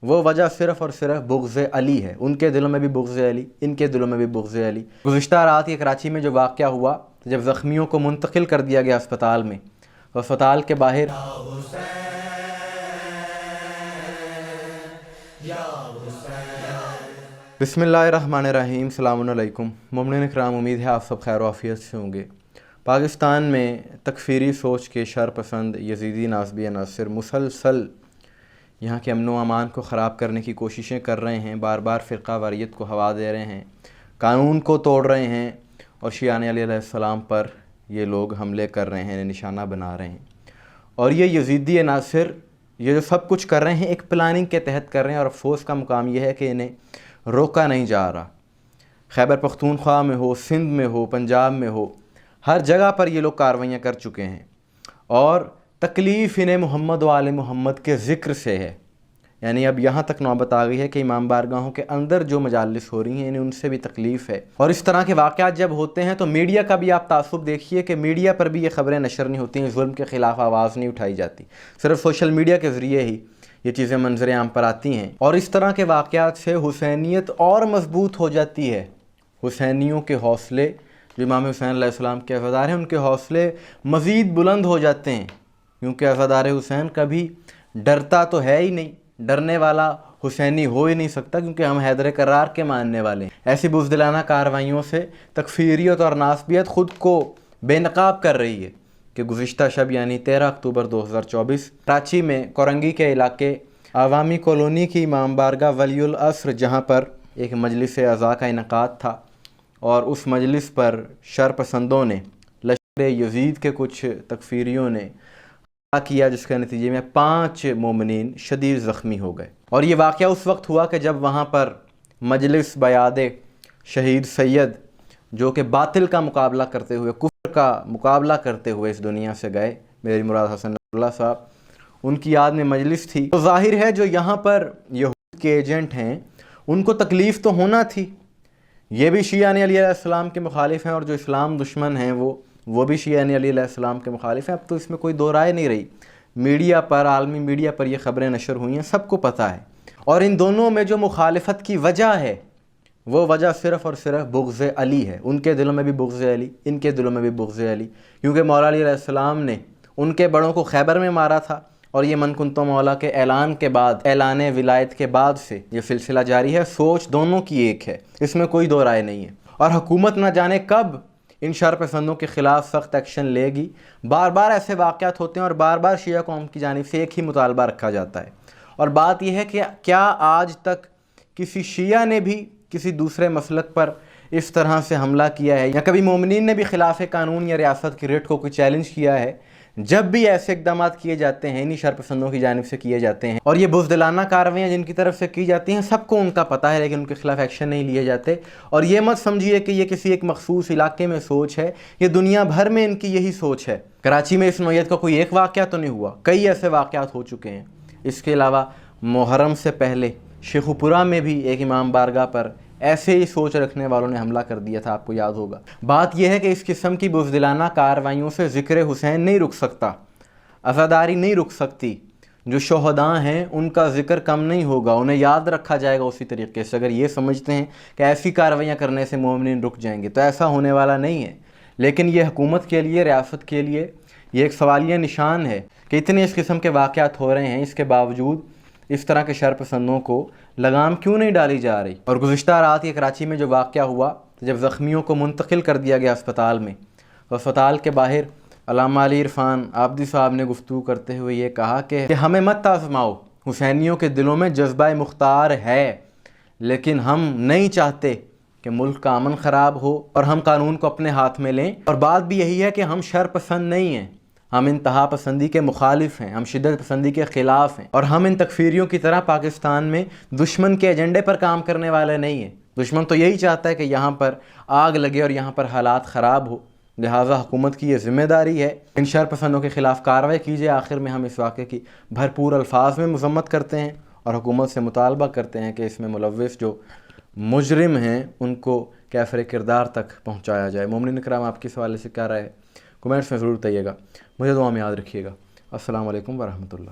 وہ وجہ صرف اور صرف بغض علی ہے۔ ان کے دلوں میں بھی بغض علی، ان کے دلوں میں بھی بغض علی۔ گزشتہ رات یہ کراچی میں جو واقعہ ہوا، جب زخمیوں کو منتقل کر دیا گیا اسپتال میں، اسپتال کے باہر بسم اللہ الرحمن الرحیم، السلام علیکم مومنین اکرام، امید ہے آپ سب خیر و عافیت سے ہوں گے۔ پاکستان میں تکفیری سوچ کے شر پسند یزیدی ناصبی عناصر مسلسل یہاں کے امن و امان کو خراب کرنے کی کوششیں کر رہے ہیں، بار بار فرقہ واریت کو ہوا دے رہے ہیں، قانون کو توڑ رہے ہیں، اور شیعہ علی علیہ السلام پر یہ لوگ حملے کر رہے ہیں، نشانہ بنا رہے ہیں۔ اور یہ یزیدی عناصر یہ جو سب کچھ کر رہے ہیں ایک پلاننگ کے تحت کر رہے ہیں، اور افسوس کا مقام یہ ہے کہ انہیں روکا نہیں جا رہا۔ خیبر پختونخوا میں ہو، سندھ میں ہو، پنجاب میں ہو، ہر جگہ پر یہ لوگ کارروائیاں کر چکے ہیں، اور تکلیف انہیں محمد و آل محمد کے ذکر سے ہے۔ یعنی اب یہاں تک نوبت آ گئی ہے کہ امام بارگاہوں کے اندر جو مجالس ہو رہی ہیں انہیں ان سے بھی تکلیف ہے۔ اور اس طرح کے واقعات جب ہوتے ہیں تو میڈیا کا بھی آپ تعصب دیکھیے کہ میڈیا پر بھی یہ خبریں نشر نہیں ہوتی ہیں، ظلم کے خلاف آواز نہیں اٹھائی جاتی، صرف سوشل میڈیا کے ذریعے ہی یہ چیزیں منظر عام پر آتی ہیں۔ اور اس طرح کے واقعات سے حسینیت اور مضبوط ہو جاتی ہے۔ حسینیوں کے حوصلے، جو امام حسین علیہ السلام کے عزادار ہیں، ان کے حوصلے مزید بلند ہو جاتے ہیں، کیونکہ عزادار حسین کبھی ڈرتا تو ہے ہی نہیں، ڈرنے والا حسینی ہو ہی نہیں سکتا، کیونکہ ہم حیدر کرار کے ماننے والے ہیں۔ ایسی بزدلانہ کارروائیوں سے تکفیریت اور ناسبیت خود کو بے نقاب کر رہی ہے کہ گزشتہ شب یعنی 13 اکتوبر 2024 کراچی میں کورنگی کے علاقے عوامی کالونی کی امام بارگاہ ولی العصر، جہاں پر ایک مجلس عزا کا انعقاد تھا، اور اس مجلس پر شر پسندوں نے، لشکر یزید کے کچھ تکفیریوں نے حملہ کیا، جس کے نتیجے میں 5 مومنین شدید زخمی ہو گئے۔ اور یہ واقعہ اس وقت ہوا کہ جب وہاں پر مجلس بیاد شہید سید، جو کہ باطل کا مقابلہ کرتے ہوئے، کفر کا مقابلہ کرتے ہوئے اس دنیا سے گئے، میری مراد حسن اللہ صاحب، ان کی یاد میں مجلس تھی۔ تو ظاہر ہے جو یہاں پر یہود کے ایجنٹ ہیں ان کو تکلیف تو ہونا تھی، یہ بھی شیعہ علی علیہ السلام کے مخالف ہیں، اور جو اسلام دشمن ہیں وہ بھی شیعہ علی علیہ السلام کے مخالف ہیں۔ اب تو اس میں کوئی دو رائے نہیں رہی، میڈیا پر، عالمی میڈیا پر یہ خبریں نشر ہوئی ہیں، سب کو پتہ ہے۔ اور ان دونوں میں جو مخالفت کی وجہ ہے وہ وجہ صرف اور صرف بغض علی ہے۔ ان کے دلوں میں بھی بغض علی، ان کے دلوں میں بھی بغض علی، کیونکہ مولا علی علیہ السلام نے ان کے بڑوں کو خیبر میں مارا تھا، اور یہ من کنتو مولا کے اعلان کے بعد، اعلان ولایت کے بعد سے یہ سلسلہ جاری ہے۔ سوچ دونوں کی ایک ہے، اس میں کوئی دو رائے نہیں ہے، اور حکومت نہ جانے کب ان شر پسندوں کے خلاف سخت ایکشن لے گی۔ بار بار ایسے واقعات ہوتے ہیں، اور بار بار شیعہ قوم کی جانب سے ایک ہی مطالبہ رکھا جاتا ہے، اور بات یہ ہے کہ کیا آج تک کسی شیعہ نے بھی کسی دوسرے مسلک پر اس طرح سے حملہ کیا ہے، یا کبھی مومنین نے بھی خلاف قانون یا ریاست کی ریٹ کو کوئی چیلنج کیا ہے؟ جب بھی ایسے اقدامات کیے جاتے ہیں انہی شر پسندوں کی جانب سے کیے جاتے ہیں، اور یہ بزدلانہ کارروائیاں جن کی طرف سے کی جاتی ہیں سب کو ان کا پتہ ہے، لیکن ان کے خلاف ایکشن نہیں لیے جاتے۔ اور یہ مت سمجھیے کہ یہ کسی ایک مخصوص علاقے میں سوچ ہے، یہ دنیا بھر میں ان کی یہی سوچ ہے۔ کراچی میں اس نوعیت کا کوئی ایک واقعہ تو نہیں ہوا، کئی ایسے واقعات ہو چکے ہیں۔ اس کے علاوہ محرم سے پہلے شیخوپورہ میں بھی ایک امام بارگاہ پر ایسے ہی سوچ رکھنے والوں نے حملہ کر دیا تھا، آپ کو یاد ہوگا۔ بات یہ ہے کہ اس قسم کی بزدلانہ کارروائیوں سے ذکر حسین نہیں رک سکتا، عزاداری نہیں رک سکتی۔ جو شہداء ہیں ان کا ذکر کم نہیں ہوگا، انہیں یاد رکھا جائے گا اسی طریقے سے۔ اگر یہ سمجھتے ہیں کہ ایسی کارروائیاں کرنے سے مومنین رک جائیں گے تو ایسا ہونے والا نہیں ہے۔ لیکن یہ حکومت کے لیے، ریاست کے لیے یہ ایک سوالیہ نشان ہے کہ اتنے اس قسم کے واقعات ہو رہے ہیں، اس کے باوجود اس طرح کے شر پسندوں کو لگام کیوں نہیں ڈالی جا رہی۔ اور گزشتہ رات یہ کراچی میں جو واقعہ ہوا، جب زخمیوں کو منتقل کر دیا گیا اسپتال میں، تو اسپتال کے باہر علامہ علی عرفان عابدی صاحب نے گفتگو کرتے ہوئے یہ کہا کہ ہمیں مت آزماؤ، حسینیوں کے دلوں میں جذبہ مختار ہے، لیکن ہم نہیں چاہتے کہ ملک کا امن خراب ہو اور ہم قانون کو اپنے ہاتھ میں لیں۔ اور بات بھی یہی ہے کہ ہم شر پسند نہیں ہیں، ہم انتہا پسندی کے مخالف ہیں، ہم شدت پسندی کے خلاف ہیں، اور ہم ان تکفیریوں کی طرح پاکستان میں دشمن کے ایجنڈے پر کام کرنے والے نہیں ہیں۔ دشمن تو یہی چاہتا ہے کہ یہاں پر آگ لگے اور یہاں پر حالات خراب ہو، لہٰذا حکومت کی یہ ذمہ داری ہے ان شر پسندوں کے خلاف کارروائی کیجیے۔ آخر میں ہم اس واقعے کی بھرپور الفاظ میں مذمت کرتے ہیں اور حکومت سے مطالبہ کرتے ہیں کہ اس میں ملوث جو مجرم ہیں ان کو کیفر کردار تک پہنچایا جائے۔ مومنین اکرام، آپ کی اس حوالے سے کیا رائے ہے؟ کمنٹس میں ضرور بتائیے گا، مجھے دعا میں یاد رکھیے گا۔ السلام علیکم ورحمۃ اللہ۔